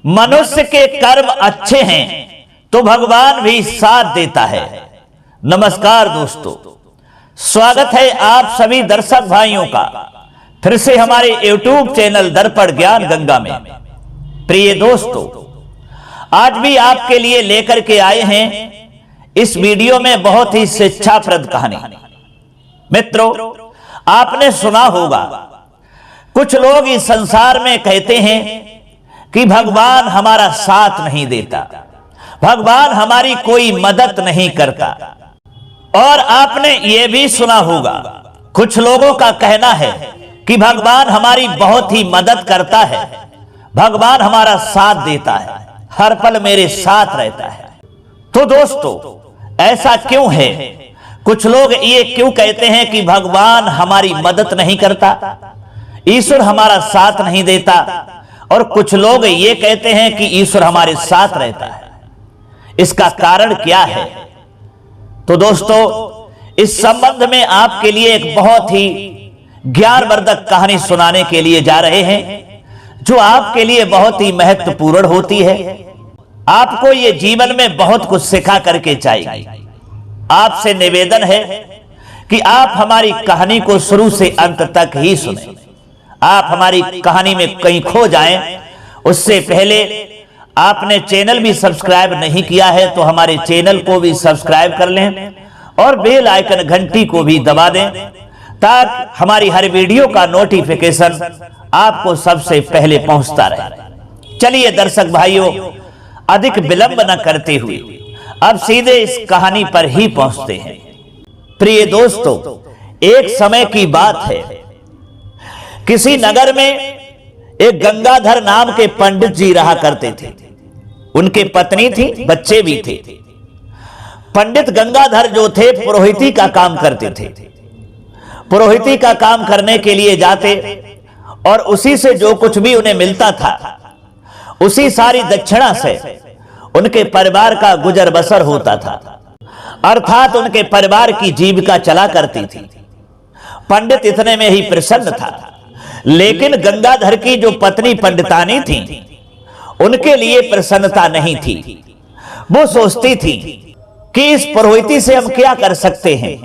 मनुष्य के कर्म अच्छे हैं तो भगवान भी साथ देता है। नमस्कार दोस्तों, स्वागत है आप सभी दर्शक भाइयों का फिर से हमारे YouTube चैनल दर्पण ज्ञान गंगा में। प्रिय दोस्तों, आज भी आपके लिए लेकर के आए हैं इस वीडियो में बहुत ही शिक्षाप्रद कहानी। मित्रों, आपने सुना होगा कुछ लोग इस संसार में कहते हैं कि भगवान हमारा साथ नहीं देता, भगवान हमारी कोई मदद नहीं करता। और आपने ये भी सुना होगा कुछ लोगों का कहना है कि भगवान हमारी बहुत ही मदद करता है, भगवान हमारा साथ देता है, हर पल मेरे साथ रहता है। तो दोस्तों, ऐसा क्यों है? कुछ लोग ये क्यों कहते हैं कि भगवान हमारी मदद नहीं करता, ईश्वर हमारा साथ नहीं देता, और कुछ लोग ये कहते हैं कि ईश्वर हमारे साथ रहता है। इसका कारण क्या है? तो दोस्तों, इस संबंध में आपके लिए एक बहुत ही ज्ञानवर्धक कहानी सुनाने के लिए जा रहे हैं, जो आपके लिए बहुत ही महत्वपूर्ण होती है। आपको ये जीवन में बहुत कुछ सिखा करके जाएगी। आपसे निवेदन है कि आप हमारी कहानी को शुरू से अंत तक ही सुनें। आप हमारी कहानी में कहीं खो जाएं, उससे पहले आपने चैनल भी सब्सक्राइब नहीं किया है तो हमारे चैनल को भी सब्सक्राइब कर लें और बेल आइकन घंटी को भी दबा दें, ताकि हमारी हर वीडियो का नोटिफिकेशन आपको सबसे पहले पहुंचता रहे। चलिए दर्शक भाइयों, अधिक विलंब न करते हुए अब सीधे इस कहानी पर ही पहुंचते हैं। प्रिय दोस्तों, एक समय की बात है, किसी नगर में एक गंगाधर नाम के पंडित जी रहा करते थे। उनके पत्नी थी, बच्चे भी थे। पंडित गंगाधर जो थे पुरोहिती का काम करते थे। पुरोहिती का काम करने के लिए जाते और उसी से जो कुछ भी उन्हें मिलता था, उसी सारी दक्षिणा से उनके परिवार का गुजर बसर होता था, अर्थात उनके परिवार की जीविका चला करती थी। पंडित इतने में ही प्रसन्न था, लेकिन गंगाधर की जो पत्नी पंडितानी थी, उनके लिए प्रसन्नता नहीं थी। वो सोचती थी कि इस पुरोहिती से हम क्या कर सकते हैं,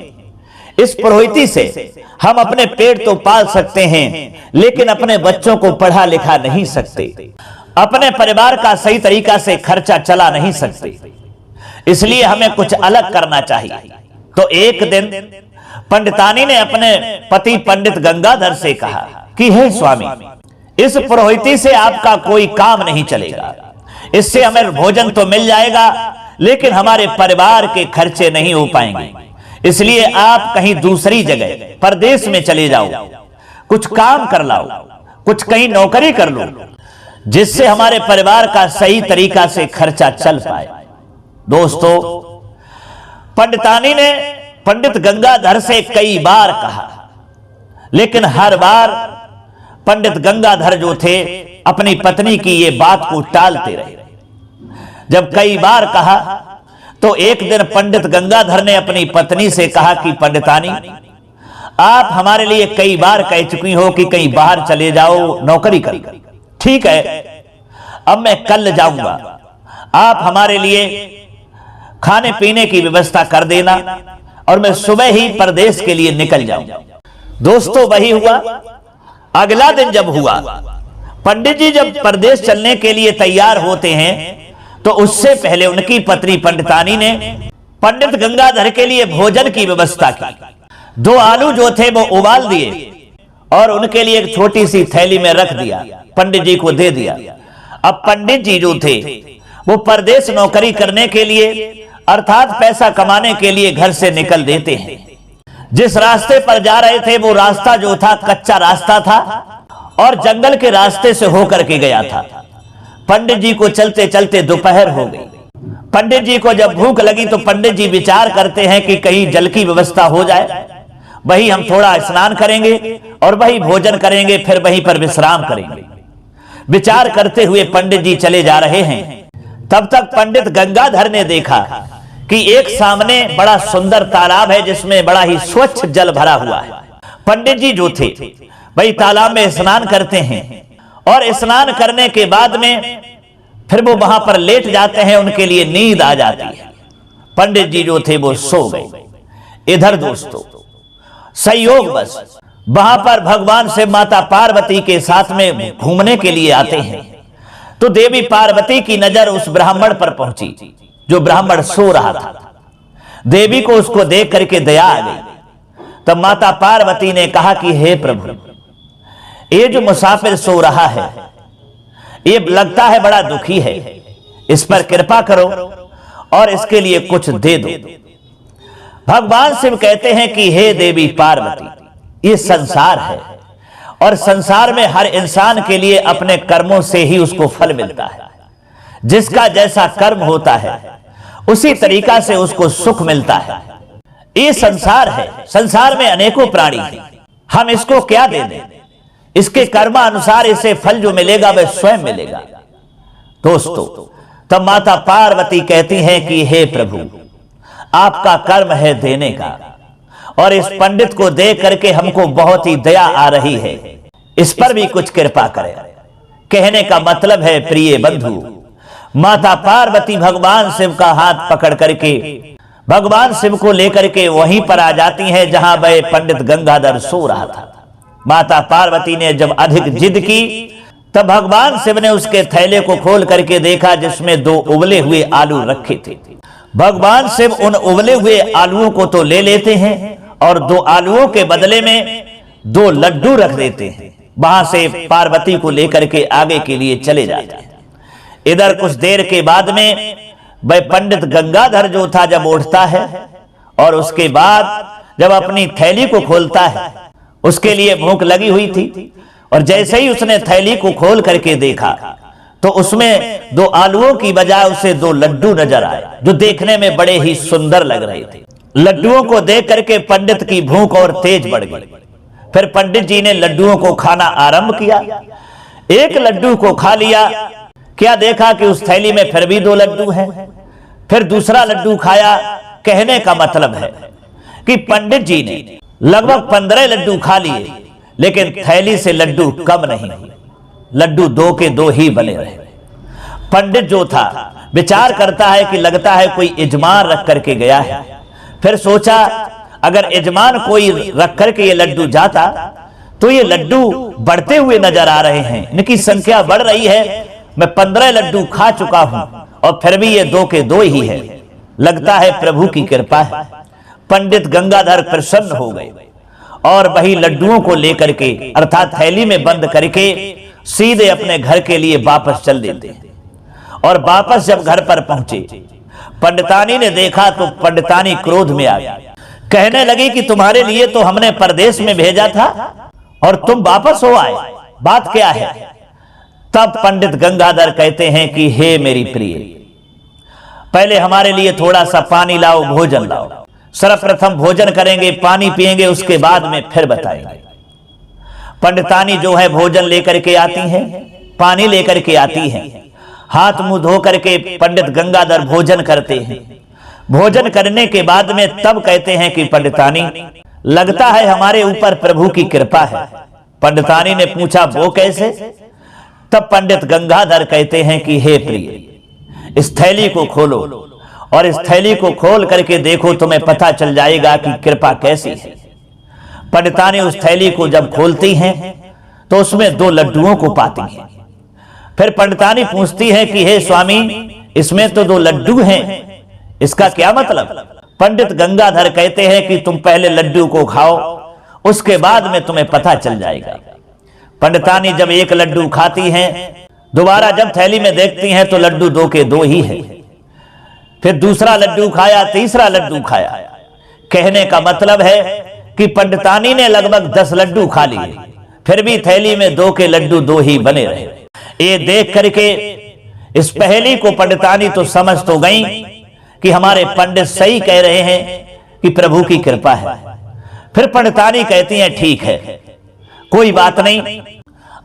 इस पुरोहिती से हम अपने पेट तो पाल सकते हैं, लेकिन अपने बच्चों को पढ़ा लिखा नहीं सकते, अपने परिवार का सही तरीका से खर्चा चला नहीं सकते, इसलिए हमें कुछ अलग करना चाहिए। तो एक दिन पंडितानी ने अपने पति पंडित गंगाधर से कहा कि हे स्वामी, इस पुरोहिती से आपका कोई काम नहीं चलेगा। इससे हमें भोजन तो मिल जाएगा, लेकिन हमारे परिवार के खर्चे नहीं हो पाएंगे। इसलिए आप कहीं दूसरी जगह परदेश में चले जाओ, कुछ काम कर लाओ, कुछ कहीं नौकरी कर लो, जिससे हमारे परिवार का सही तरीका से खर्चा चल पाए। दोस्तों, पंडितानी ने पंडित गंगाधर से कई बार कहा, लेकिन हर बार पंडित गंगाधर जो थे अपनी पत्नी की ये बात को टालते रहे। जब कई बार कहा तो एक दिन पंडित गंगाधर ने अपनी पत्नी से कहा कि पंडितानी, आप हमारे लिए कई बार कह चुकी हो कि कहीं बाहर चले जाओ, नौकरी कर। ठीक है, अब मैं कल जाऊंगा, आप हमारे लिए खाने पीने की व्यवस्था कर देना और मैं सुबह ही परदेश के लिए निकल जाऊंगा। दोस्तों, वही हुआ। अगला दिन जब हुआ, पंडित जी जब परदेश चलने के लिए तैयार होते हैं, तो उससे पहले उनकी पत्नी पंडितानी ने पंडित गंगाधर के लिए भोजन की व्यवस्था की। 2 आलू जो थे वो उबाल दिए और उनके लिए एक छोटी सी थैली में रख दिया, पंडित जी को दे दिया। अब पंडित जी जो थे वो परदेश नौकरी करने के लिए, अर्थात पैसा कमाने के लिए घर से निकल देते हैं। जिस रास्ते पर जा रहे थे वो रास्ता जो था कच्चा रास्ता था और जंगल के रास्ते से होकर के गया था। पंडित जी को चलते चलते दोपहर हो गई। पंडित जी को जब भूख लगी तो पंडित जी विचार करते हैं कि कहीं जल की व्यवस्था हो जाए, वही हम थोड़ा स्नान करेंगे और वही भोजन करेंगे, फिर वहीं पर विश्राम करेंगे। विचार करते हुए पंडित जी चले जा रहे हैं। तब तक पंडित गंगाधर ने देखा कि एक सामने बड़ा सुंदर तालाब है, जिसमें बड़ा ही स्वच्छ जल भरा हुआ है। पंडित जी जो थे वही तालाब में स्नान करते हैं और स्नान करने के बाद में फिर वो वहां पर लेट जाते हैं, उनके लिए नींद आ जाती है। पंडित जी जो थे वो सो गए। इधर दोस्तों संयोग बस वहां पर भगवान से माता पार्वती के साथ में घूमने के लिए आते हैं, तो देवी पार्वती की नजर उस ब्राह्मण पर पहुंची जो ब्राह्मण सो रहा था। देवी को उसको देख करके दया आ गई। तब माता पार्वती ने कहा कि हे प्रभु, ये जो मुसाफिर सो रहा है ये लगता है बड़ा दुखी है, इस पर कृपा करो और इसके लिए कुछ दे दो। भगवान शिव कहते हैं कि हे देवी पार्वती, ये संसार है और संसार में हर इंसान के लिए अपने कर्मों से ही उसको फल मिलता है। जिसका जैसा कर्म होता है उसी तरीका से उसको सुख मिलता है। ये संसार है, संसार में अनेकों प्राणी हैं, हम इसको क्या दे दें? इसके कर्मानुसार इसे फल जो मिलेगा वह स्वयं मिलेगा। दोस्तों तब माता पार्वती कहती हैं कि हे प्रभु, आपका कर्म है देने का और इस पंडित को देख करके हमको बहुत ही दया आ रही है, इस पर भी कुछ कृपा करें। कहने का मतलब है प्रिय बंधु, माता पार्वती भगवान शिव का हाथ पकड़ करके भगवान शिव को लेकर के वहीं पर आ जाती हैं जहां वह पंडित गंगाधर सो रहा था। माता पार्वती ने जब अधिक जिद की तब भगवान शिव ने उसके थैले को खोल करके देखा जिसमें 2 उबले हुए आलू रखे थे। भगवान शिव उन उबले हुए आलूओं को तो ले लेते हैं और 2 आलूओं के बदले में 2 लड्डू रख देते हैं। वहां से पार्वती को लेकर के आगे के लिए चले जाते हैं। इधर कुछ देर के बाद में वह पंडित गंगाधर जो था जब उठता है और उसके बाद जब अपनी थैली को खोलता है, उसके लिए भूख लगी हुई थी और जैसे ही उसने थैली को खोल करके देखा तो उसमें 2 आलूओं की बजाय उसे 2 लड्डू नजर आए जो देखने में बड़े ही सुंदर लग रहे थे। लड्डुओं को देख करके पंडित की भूख और तेज बढ़ गई। फिर पंडित जी ने लड्डुओं को खाना आरंभ किया। एक लड्डू को खा लिया, क्या देखा कि उस थैली में फिर भी 2 लड्डू हैं। फिर दूसरा लड्डू खाया। कहने का मतलब है कि पंडित जी ने लगभग 15 लड्डू खा लिए, लेकिन थैली से लड्डू कम नहीं हुए, लड्डू 2 के 2 ही बने रहे। पंडित जो था विचार करता है कि लगता है कोई यजमान रख करके गया है। फिर सोचा अगर यजमान कोई रख करके ये लड्डू जाता तो ये लड्डू बढ़ते हुए नजर आ रहे हैं, इनकी संख्या बढ़ रही है। मैं 15 लड्डू खा चुका हूं और फिर भी ये 2 के 2 ही है, लगता है प्रभु की कृपा है। पंडित गंगाधर प्रसन्न हो गए और वही लड्डुओं को लेकर के अर्थात थैली में बंद करके सीधे अपने घर के लिए वापस चल देते हैं। और वापस जब घर पर पहुंचे, पंडितानी ने देखा तो पंडितानी क्रोध में आ गई। कहने लगी कि तुम्हारे लिए तो हमने परदेश में भेजा था और तुम वापस हो आए, बात क्या है? तब पंडित गंगाधर कहते हैं कि हे मेरी प्रिय, पहले हमारे लिए थोड़ा सा पानी लाओ, भोजन लाओ। सर्वप्रथम भोजन करेंगे, पानी पिएंगे, उसके बाद में फिर बताएंगे। पंडितानी जो है भोजन लेकर के आती हैं, पानी लेकर के आती हैं। हाथ मुंह धो करके पंडित गंगाधर भोजन करते हैं। भोजन करने के बाद में तब कहते हैं कि पंडितानी, लगता है हमारे ऊपर प्रभु की कृपा है। पंडितानी ने पूछा वो कैसे? तब पंडित गंगाधर कहते हैं कि हे प्रिय, इस थैली को खोलो और इस थैली को खोल करके देखो, तुम्हें पता चल जाएगा कि कृपा कैसी है। पंडितानी उस थैली को जब खोलती हैं तो उसमें 2 लड्डुओं को पाती हैं। फिर पंडितानी पूछती है कि हे स्वामी, इसमें तो 2 लड्डू हैं, इसका क्या मतलब? पंडित गंगाधर कहते हैं कि तुम पहले लड्डू को खाओ, उसके बाद में तुम्हें पता चल जाएगा। पंडितानी जब एक लड्डू खाती हैं, दोबारा जब थैली में देखती हैं तो लड्डू 2 के 2 ही है। फिर दूसरा लड्डू खाया, तीसरा लड्डू खाया। कहने का मतलब है कि पंडितानी ने लगभग 10 लड्डू खा लिए, फिर भी थैली में 2 के लड्डू 2 ही बने रहे। ये देख करके इस पहेली को पंडितानी तो समझ तो गई कि हमारे पंडित सही कह रहे हैं कि प्रभु की कृपा है। फिर पंडितानी कहती हैं ठीक है, कोई बात नहीं,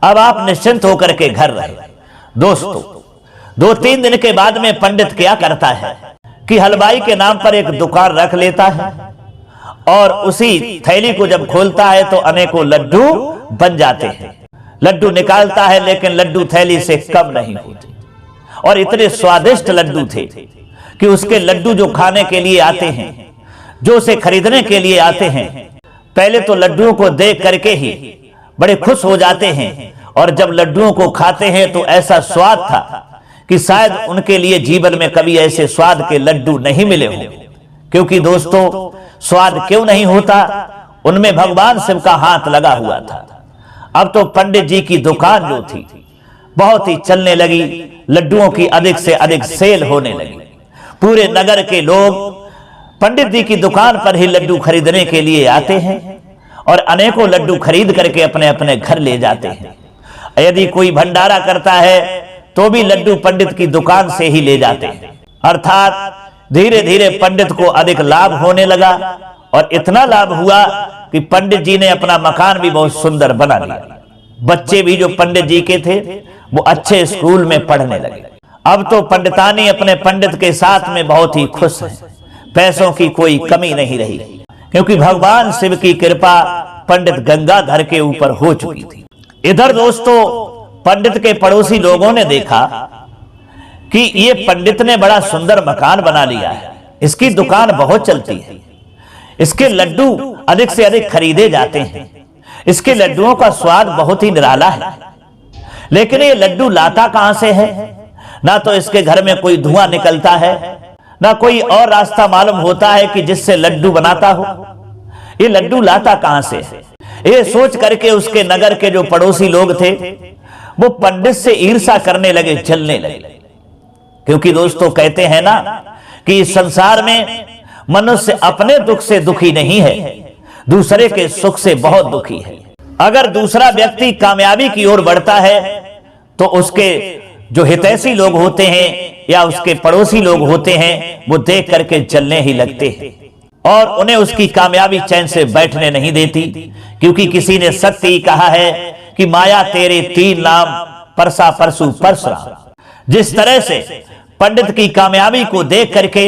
अब आप निश्चिंत होकर के घर रहे। दोस्तों 2-3 दिन के बाद में पंडित क्या करता है कि हलवाई के नाम पर एक दुकान रख लेता है और उसी थैली को जब खोलता है तो अनेकों लड्डू बन जाते हैं। लड्डू निकालता है लेकिन लड्डू थैली से कम नहीं होते। और इतने स्वादिष्ट लड्डू थे कि उसके लड्डू जो खाने के लिए आते हैं, जो उसे खरीदने के लिए आते हैं, पहले तो लड्डुओं को देख करके ही बड़े खुश हो जाते हैं, और जब लड्डुओं को खाते हैं तो ऐसा स्वाद था कि शायद उनके लिए जीवन में कभी ऐसे स्वाद के लड्डू नहीं मिले हों। क्योंकि दोस्तों, स्वाद क्यों नहीं होता, उनमें भगवान शिव का हाथ लगा हुआ था। अब तो पंडित जी की दुकान जो थी बहुत ही चलने लगी, लड्डुओं की अधिक से अधिक सेल होने लगी। पूरे नगर के लोग पंडित जी की दुकान पर ही लड्डू खरीदने के लिए आते हैं और अनेकों लड्डू खरीद करके अपने अपने घर ले जाते हैं। यदि कोई भंडारा करता है तो भी लड्डू पंडित की दुकान से ही ले जाते हैं। अर्थात धीरे धीरे पंडित को अधिक लाभ होने लगा, और इतना लाभ हुआ कि पंडित जी ने अपना मकान भी बहुत सुंदर बना लिया। बच्चे भी जो पंडित जी के थे वो अच्छे स्कूल में पढ़ने लगे। अब तो पंडितानी अपने पंडित के साथ में बहुत ही खुश है, पैसों की कोई कमी नहीं रही, क्योंकि भगवान शिव की कृपा पंडित गंगाधर के ऊपर हो चुकी थी। इधर दोस्तों, पंडित के पड़ोसी लोगों ने देखा कि ये पंडित ने बड़ा सुंदर मकान बना लिया है, इसकी दुकान बहुत चलती है, इसके लड्डू अधिक से अधिक खरीदे जाते हैं, इसके लड्डुओं का स्वाद बहुत ही निराला है। लेकिन ये लड्डू लाता कहां से है? ना तो इसके घर में कोई धुआं निकलता है, ना कोई और रास्ता मालूम होता है कि जिससे लड्डू बनाता हो। ये लड्डू लाता कहां से है? ये सोच करके उसके नगर के जो पड़ोसी लोग थे वो पंडित से ईर्ष्या करने लगे, जलने लगे। क्योंकि दोस्तों, कहते हैं ना कि इस संसार में मनुष्य अपने दुख से दुखी नहीं है, दूसरे के सुख से बहुत दुखी है। अगर दूसरा व्यक्ति कामयाबी की ओर बढ़ता है तो उसके जो हितैषी लोग होते हैं या उसके पड़ोसी लोग होते हैं वो देख करके जलने ही लगते हैं, और उन्हें उसकी कामयाबी चैन से बैठने नहीं देती। क्योंकि किसी ने सत्य ही कहा है कि माया तेरे तीन नाम, परसा परसु परशुराम। जिस तरह से पंडित की कामयाबी को देख करके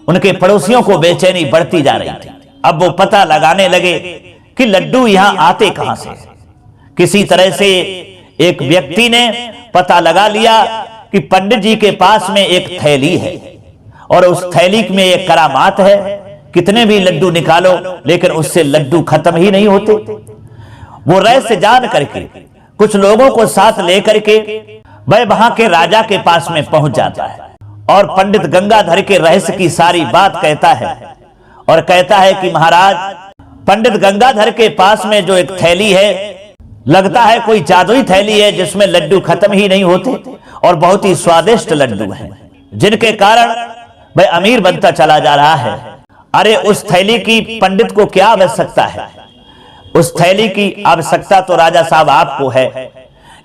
उनके पड़ोसियों को बेचैनी बढ़ती जा रही थी, अब वो पता लगाने लगे कि लड्डू यहां आते कहां से। किसी तरह से एक व्यक्ति ने पता लगा लिया कि पंडित जी के पास में एक थैली है, और उस थैली में एक करामात है, कितने भी लड्डू निकालो लेकिन उससे लड्डू खत्म ही नहीं होते। वो रहस्य जान करके कुछ लोगों को साथ लेकर के वह वहां के राजा के पास में पहुंच जाता है, और पंडित गंगाधर के रहस्य की सारी बात कहता है, और कहता है कि महाराज, पंडित गंगाधर के पास में जो एक थैली है, लगता है कोई जादुई थैली है जिसमें लड्डू खत्म ही नहीं होते, और बहुत ही स्वादिष्ट लड्डू हैं, जिनके कारण वह अमीर बनता चला जा रहा है। अरे उस थैली की पंडित को क्या आवश्यकता है? उस थैली की आवश्यकता तो राजा साहब आपको है,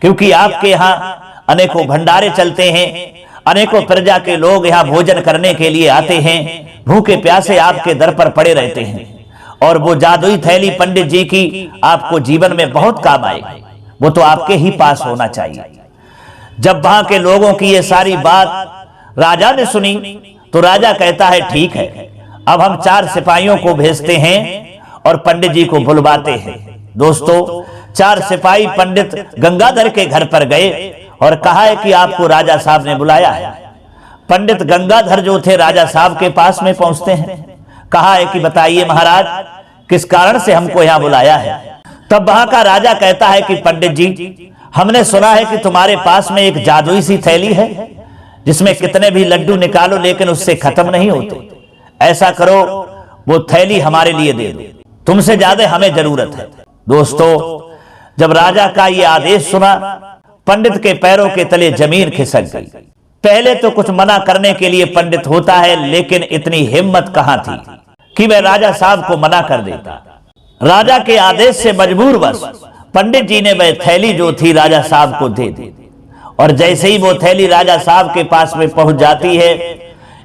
क्योंकि आपके यहाँ अनेकों भंडारे चलते हैं, अनेकों प्रजा के लोग यहाँ भोजन करने के लिए आते हैं, भूखे प्यासे आपके दर पर पड़े रहते हैं, और वो जादुई थैली पंडित जी की आपको जीवन में बहुत काम आएगी, वो तो आपके ही पास होना चाहिए। जब वहां के लोगों की ये सारी बात राजा ने सुनी तो राजा कहता है, ठीक है, अब हम 4 सिपाहियों को भेजते हैं और पंडित जी को बुलवाते हैं। दोस्तों, 4 सिपाही पंडित गंगाधर के घर पर गए और कहा है कि आपको राजा साहब ने बुलाया है। पंडित गंगाधर जो थे राजा साहब के पास में पहुंचते हैं, कहा है कि बताइए महाराज, किस कारण से हमको यहाँ बुलाया है? तब वहां का राजा कहता है कि पंडित जी, हमने सुना है कि तुम्हारे पास में एक जादुई सी थैली है जिसमें कितने भी लड्डू निकालो लेकिन उससे खत्म नहीं होते। ऐसा करो, वो थैली हमारे लिए दे दो, तुमसे ज्यादा हमें जरूरत है। दोस्तों, जब राजा का ये आदेश सुना, पंडित के पैरों के तले जमीन खिसक गई। पहले तो कुछ मना करने के लिए पंडित होता है, लेकिन इतनी हिम्मत कहां थी कि वह राजा साहब को मना कर देता। राजा के आदेश से मजबूरवश पंडित जी ने वह थैली जो थी राजा साहब को दे दी, और जैसे ही वो थैली राजा साहब के पास में पहुंच जाती है,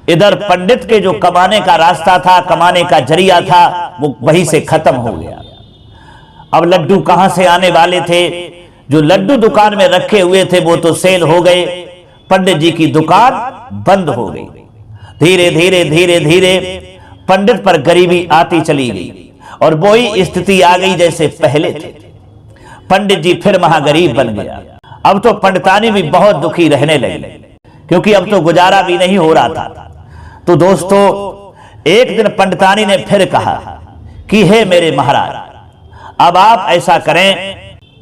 इधर पंडित के जो कमाने का रास्ता था, कमाने का जरिया था, वो वहीं से खत्म हो गया। अब लड्डू कहां से आने वाले थे? जो लड्डू दुकान में रखे हुए थे वो तो सेल हो गए, पंडित जी की दुकान बंद हो गई। धीरे धीरे धीरे धीरे पंडित पर गरीबी आती चली गई, और वही स्थिति आ गई जैसे पहले थे। पंडित जी फिर महागरीब बन गया। अब तो पंडितानी भी बहुत दुखी रहने लगी, क्योंकि अब तो गुजारा भी नहीं हो रहा था। तो दोस्तों, एक दिन पंडितानी ने फिर कहा कि हे मेरे महाराज, अब आप ऐसा करें,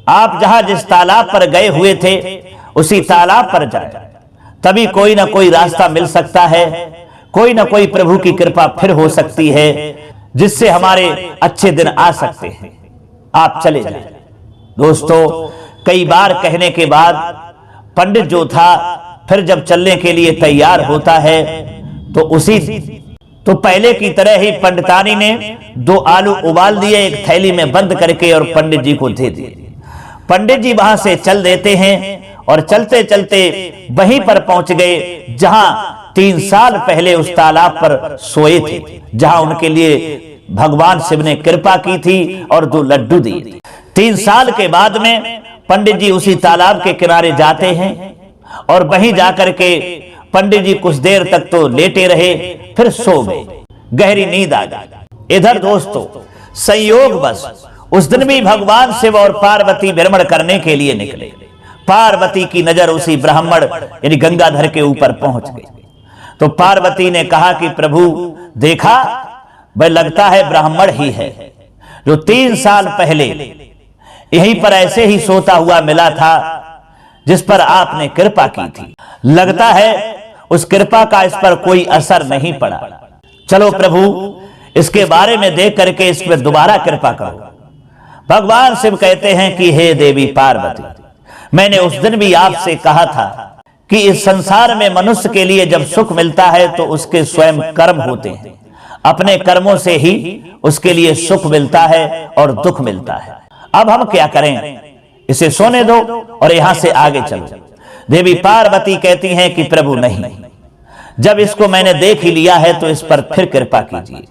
आप जहां जिस तालाब पर गए हुए थे उसी तालाब पर जाएं, तभी कोई ना कोई रास्ता मिल सकता है, कोई ना कोई प्रभु की कृपा फिर हो सकती है, जिससे हमारे अच्छे दिन आ सकते हैं। आप चले जाएं। दोस्तों, कई बार कहने के बाद पंडित जो था फिर जब चलने के लिए तैयार होता है तो पहले की तरह ही पंडितानी ने 2 आलू उबाल दिए, एक थैली में बंद करके और पंडित जी को दे दिए। पंडित जी वहां से चल देते हैं और चलते चलते वहीं पर पहुंच गए जहां 3 साल पहले उस तालाब पर सोए थे, जहां उनके लिए भगवान शिव ने कृपा की थी और 2 लड्डू दिए। 3 साल के बाद में पंडित जी उसी तालाब के किनारे जाते हैं और वहीं जाकर के पंडित जी कुछ देर तक तो लेटे रहे, फिर सो गए, गहरी नींद आ गई। इधर दोस्तों, संयोग बस उस दिन भी भगवान शिव और पार्वती भ्रमण करने के लिए निकले। पार्वती की नजर उसी ब्राह्मण यानी गंगाधर के ऊपर पहुंच गई। तो पार्वती ने कहा कि प्रभु देखा, वह लगता है ब्राह्मण ही है जो 3 साल पहले यहीं पर ऐसे ही सोता हुआ मिला था, जिस पर आपने कृपा की थी। लगता है उस कृपा का इस पर कोई असर नहीं पड़ा। चलो प्रभु, इसके बारे में देख करके इस पर दोबारा कृपा करो। भगवान शिव कहते हैं कि हे देवी पार्वती, मैंने उस दिन भी आपसे कहा था कि इस संसार में मनुष्य के लिए जब सुख मिलता है तो उसके स्वयं कर्म होते हैं, अपने कर्मों से ही उसके लिए सुख मिलता है और दुख मिलता है। अब हम क्या करें, इसे सोने दो और यहां से आगे चलो। देवी पार्वती कहती हैं कि प्रभु नहीं, जब इसको मैंने देख ही लिया है तो इस पर फिर कृपा कीजिए।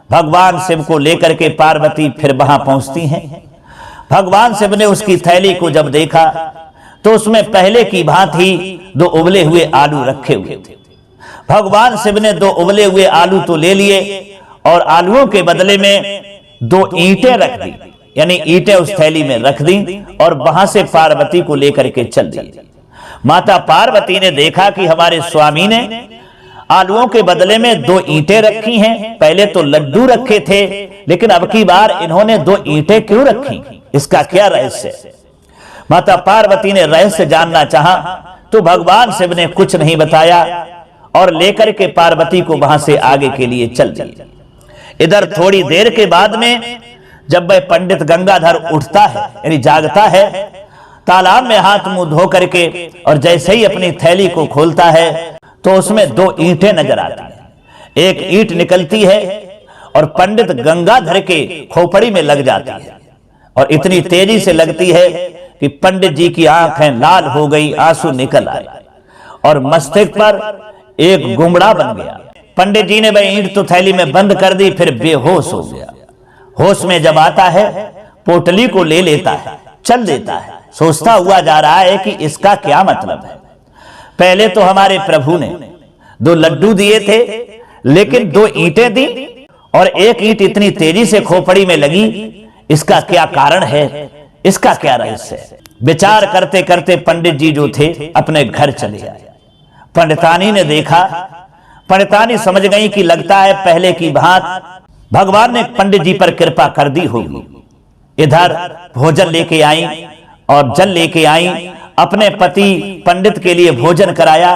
भगवान शिव को लेकर के पार्वती फिर वहां पहुंचती हैं। भगवान शिव ने उसकी थैली को जब देखा तो उसमें पहले की भांति 2 उबले हुए आलू रखे हुए थे। भगवान शिव ने 2 उबले हुए आलू तो ले लिए और आलूओं के बदले में 2 ईंटें रख दी, यानी ईंटें उस थैली में रख दी और वहां से पार्वती को लेकर के चल दी। माता पार्वती ने देखा कि हमारे स्वामी ने आलूओं के बदले में 2 ईंटें रखी हैं। पहले तो लड्डू रखे थे, लेकिन अब की बार इन्होंने 2 ईंटें क्यों रखी, इसका क्या रहस्य? माता पार्वती ने रहस्य जानना चाहा तो भगवान शिव ने कुछ नहीं बताया और लेकर के पार्वती को वहां से आगे के लिए चल दिए। इधर थोड़ी देर के बाद में जब वह पंडित गंगाधर उठता है यानी जागता है, तालाब में हाथ मुंह धो करके और जैसे ही अपनी थैली को खोलता है तो उसमें 2 ईंटें नजर आती हैं। एक ईंट निकलती है और पंडित गंगाधर के खोपड़ी में लग जाती है और इतनी तेजी से लगती है कि पंडित जी की आंखें लाल हो गई, आंसू निकल आए और मस्तक पर एक गुमड़ा बन गया। पंडित जी ने वह ईंट तो थैली में बंद कर दी, फिर बेहोश हो गया। होश में जब आता है पोटली को ले लेता है, चल देता है, सोचता हुआ जा रहा है कि इसका क्या मतलब है। पहले तो हमारे प्रभु ने 2 लड्डू दिए थे, लेकिन 2 ईंटें दी और एक ईंट इतनी तेजी से खोपड़ी में लगी, इसका क्या कारण है, इसका क्या रहस्य है? विचार करते करते पंडित जी जो थे अपने घर चले आए। पंडितानी ने देखा, पंडितानी समझ गई कि लगता है पहले की बात भगवान ने पंडित जी पर कृपा कर दी होगी। इधर भोजन लेके आई और जल लेके आई, अपने पति पंडित के लिए भोजन कराया,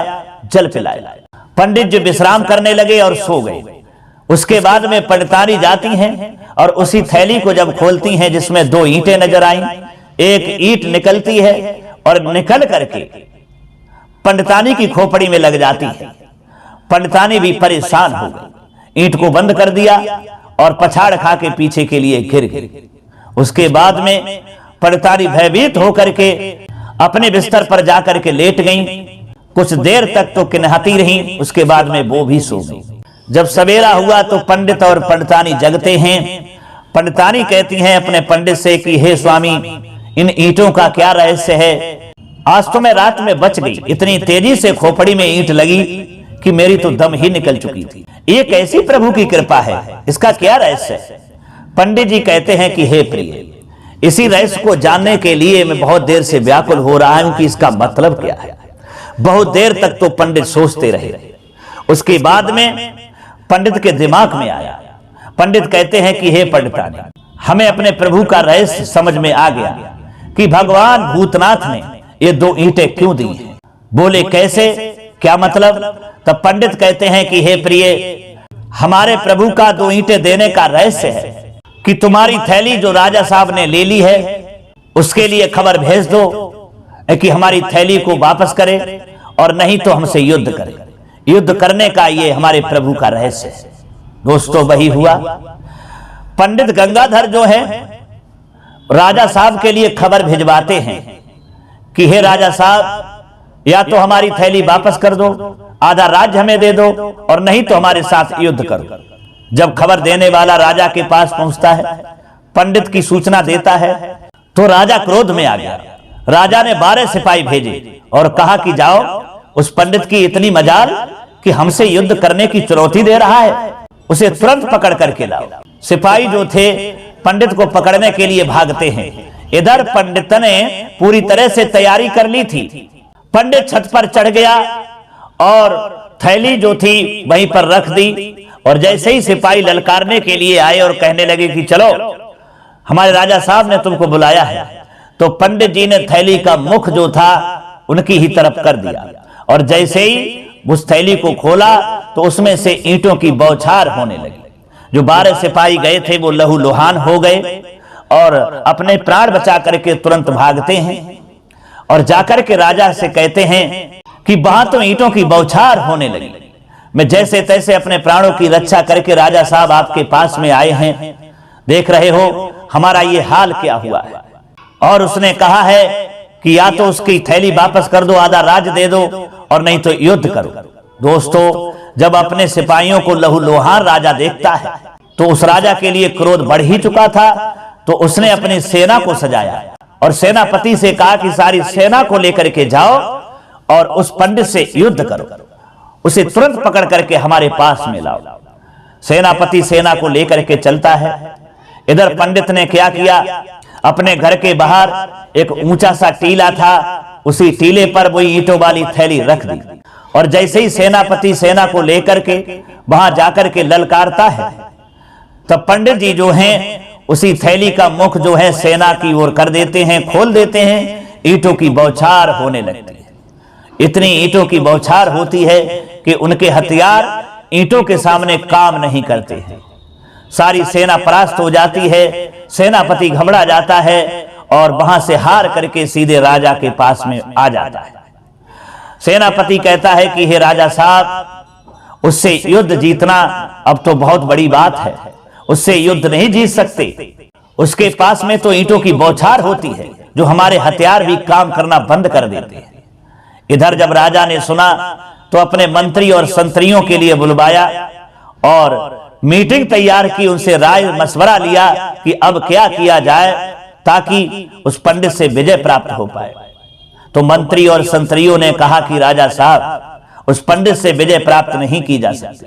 जल पिलाया। पंडित जी विश्राम करने लगे और सो गए। उसके बाद में पंडितानी जाती हैं और उसी थैली को जब खोलती हैं जिसमें 2 ईंटें नजर आई, एक ईंट निकलती है और निकल करके पंडितानी की खोपड़ी में लग जाती है। पंडितानी भी परेशान हो गई, ईंट को बंद कर दिया और पछाड़ खा के पीछे के लिए गिर गई। उसके बाद में पंडितानी भयभीत होकर के अपने बिस्तर पर जाकर के लेट गई। कुछ देर तक तो किन्हाती रही, उसके बाद में वो भी सो गई। जब सवेरा हुआ तो पंडित और पंडितानी जगते हैं। पंडितानी कहती हैं अपने पंडित से कि हे स्वामी, इन ईंटों का क्या रहस्य है? आज तो मैं रात में बच गई, इतनी तेजी से खोपड़ी में ईंट लगी कि मेरी तो दम ही निकल चुकी थी। ये कैसी प्रभु की कृपा है, इसका क्या रहस्य है? पंडित जी कहते हैं कि हे प्रिय, इसी रहस्य को जानने के लिए मैं बहुत देर से व्याकुल हो रहा हूं कि इसका मतलब क्या है। बहुत देर तक तो पंडित सोचते रहे। उसके बाद में पंडित के दिमाग में आया। पंडित कहते हैं कि हे पंडितानी, हमें अपने प्रभु का रहस्य समझ में आ गया कि भगवान भूतनाथ ने ये 2 ईंटें क्यों दी हैं। बोले कैसे, क्या मतलब? तब पंडित कहते हैं कि हे प्रिय, हमारे प्रभु का 2 ईंटें देने का रहस्य है कि तुम्हारी थैली जो राजा साहब ने ले ली है उसके लिए खबर भेज दो कि हमारी थैली को वापस करे और नहीं तो हमसे युद्ध करे। युद्ध करने का ये हमारे प्रभु का रहस्य है। दोस्तों वही हुआ। पंडित गंगाधर जो है राजा साहब के लिए खबर भिजवाते हैं कि हे राजा साहब, या तो हमारी थैली वापस कर दो, आधा राज्य हमें दे दो, और नहीं तो हमारे साथ युद्ध करो। जब खबर देने वाला राजा के पास पहुंचता है, पंडित की सूचना देता है, तो राजा क्रोध में आ गया। राजा ने 12 सिपाही भेजे और कहा कि जाओ, उस पंडित की इतनी मजाल कि हमसे युद्ध करने की चुनौती दे रहा है, उसे तुरंत पकड़ करके लाओ। सिपाही जो थे पंडित को पकड़ने के लिए भागते हैं। इधर पंडित ने पूरी तरह से तैयारी कर ली थी। पंडित छत पर चढ़ गया और थैली जो थी वहीं पर रख दी, और जैसे ही सिपाही ललकारने के लिए आए और कहने लगे कि चलो, हमारे राजा साहब ने तुमको बुलाया है, तो पंडित जी ने थैली का मुख जो था उनकी ही तरफ कर दिया, और जैसे ही उस थैली को खोला तो उसमें से ईंटों की बौछार होने लगी। जो 12 सिपाही गए थे वो लहूलुहान हो गए और अपने प्राण बचा करके तुरंत भागते हैं और जाकर के राजा से कहते हैं कि वहां तो ईंटों की बौछार होने लगी। मैं जैसे तैसे अपने प्राणों की रक्षा करके राजा साहब आपके पास में आए हैं, देख रहे हो हमारा ये हाल क्या हुआ है। और उसने कहा है कि या तो उसकी थैली वापस कर दो, आधा राज दे दो, और नहीं तो युद्ध करो। दोस्तों, जब अपने सिपाहियों को लहूलुहान राजा देखता है तो उस राजा के लिए क्रोध बढ़ ही चुका था, तो उसने अपनी सेना को सजाया और सेनापति से कहा कि सारी सेना को लेकर के जाओ और उस पंडित से युद्ध करो, उसे तुरंत पकड़ करके हमारे पास में लाओ। सेनापति सेना को लेकर के चलता है। इधर पंडित ने क्या किया, अपने घर के बाहर एक ऊंचा सा टीला था, उसी टीले पर वो ईंटों वाली थैली रख दी, और जैसे ही सेनापति सेना को लेकर के वहां जाकर के ललकारता है, तब पंडित जी जो हैं उसी थैली का मुख जो है सेना की ओर कर देते हैं, खोल देते हैं। ईंटों की बौछार होने लगती है। इतनी ईंटों की बौछार होती है कि उनके हथियार ईंटों के सामने काम नहीं करते हैं। सारी सेना परास्त हो जाती है। सेनापति घबरा जाता है और वहां से हार करके सीधे राजा के पास में आ जाता है। सेनापति कहता है कि हे राजा साहब, उससे युद्ध जीतना अब तो बहुत बड़ी बात है, उससे युद्ध नहीं जीत सकते। उसके पास में तो ईंटों की बौछार होती है जो हमारे हथियार भी काम करना बंद कर देते हैं। इधर जब राजा ने सुना तो अपने मंत्री और संतरियों के लिए बुलवाया और मीटिंग तैयार की, उनसे राय मशवरा लिया कि अब क्या किया जाए ताकि उस पंडित से विजय प्राप्त हो पाए। तो मंत्री और संतरियों ने कहा कि राजा साहब, उस पंडित से विजय प्राप्त नहीं की जा सकती,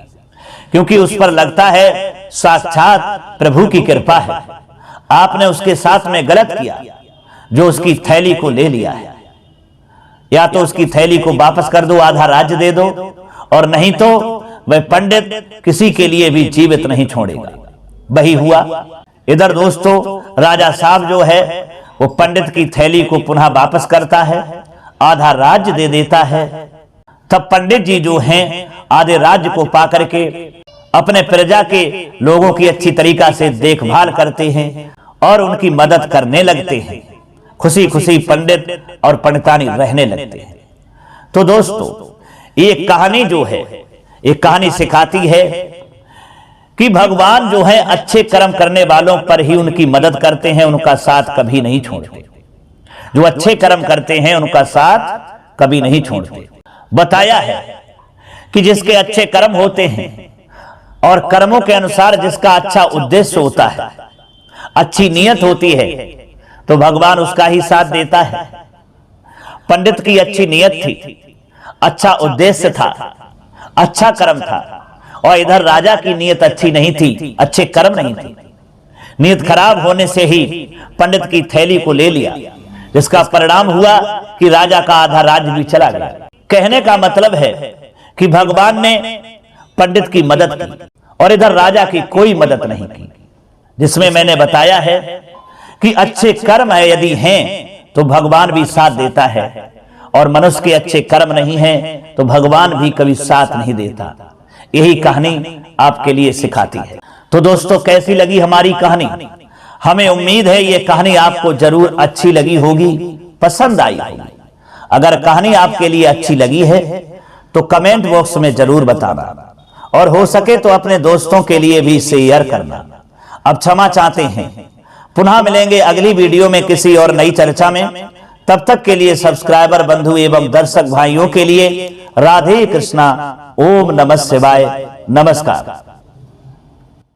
क्योंकि उस पर लगता है साक्षात प्रभु की कृपा है। आपने उसके साथ में गलत किया जो उसकी थैली को ले लिया है। या तो उसकी थैली को वापस कर दो, आधा राज्य दे दो, और नहीं तो वह पंडित किसी के लिए भी जीवित नहीं छोड़ेगा। वही हुआ। इधर दोस्तों, राजा साहब जो है वो पंडित की थैली को पुनः वापस करता है, आधा राज्य दे देता है। तब पंडित जी जो हैं आधे राज्य को पाकर के अपने प्रजा के लोगों की अच्छी तरीका से देखभाल करते हैं और उनकी मदद करने लगते हैं। खुशी खुशी पंडित और पंडितानी रहने लगते हैं। तो दोस्तों, ये कहानी जो है, ये कहानी सिखाती है कि भगवान जो है अच्छे कर्म करने वालों पर ही उनकी मदद करते हैं, उनका साथ कभी नहीं छोड़ते। जो अच्छे कर्म करते हैं उनका साथ कभी नहीं छोड़ते। बताया है कि जिसके अच्छे कर्म होते हैं और कर्मों के अनुसार जिसका अच्छा उद्देश्य होता है, अच्छी नीयत होती है, तो भगवान उसका ही साथ देता है। पंडित की अच्छी नीयत थी, अच्छा उद्देश्य था, अच्छा कर्म था, और इधर राजा की नीयत अच्छी नहीं थी, अच्छे कर्म नहीं थे। नीयत खराब होने से ही पंडित की थैली को ले लिया, जिसका परिणाम हुआ कि राजा का आधा राज्य भी चला गया। कहने का मतलब है कि भगवान ने पंडित की मदद की और इधर राजा की कोई मदद नहीं की, जिसमें मैंने बताया है कि अच्छे कर्म है यदि हैं तो भगवान भी साथ देता है, और मनुष्य के अच्छे कर्म नहीं हैं तो भगवान भी कभी साथ नहीं देता। यही कहानी आपके लिए सिखाती है। तो दोस्तों, कैसी लगी हमारी कहानी? हमें उम्मीद है ये कहानी आपको जरूर अच्छी लगी होगी, पसंद आई होगी। अगर कहानी आपके लिए अच्छी लगी है तो कमेंट बॉक्स में जरूर बताना, और हो सके तो अपने दोस्तों के लिए भी शेयर करना। अब क्षमा चाहते हैं, पुनः मिलेंगे अगली वीडियो में किसी और नई चर्चा में। तब तक के लिए सब्सक्राइबर बंधु एवं दर्शक भाइयों के लिए राधे कृष्णा, ओम नमः शिवाय, नमस्कार।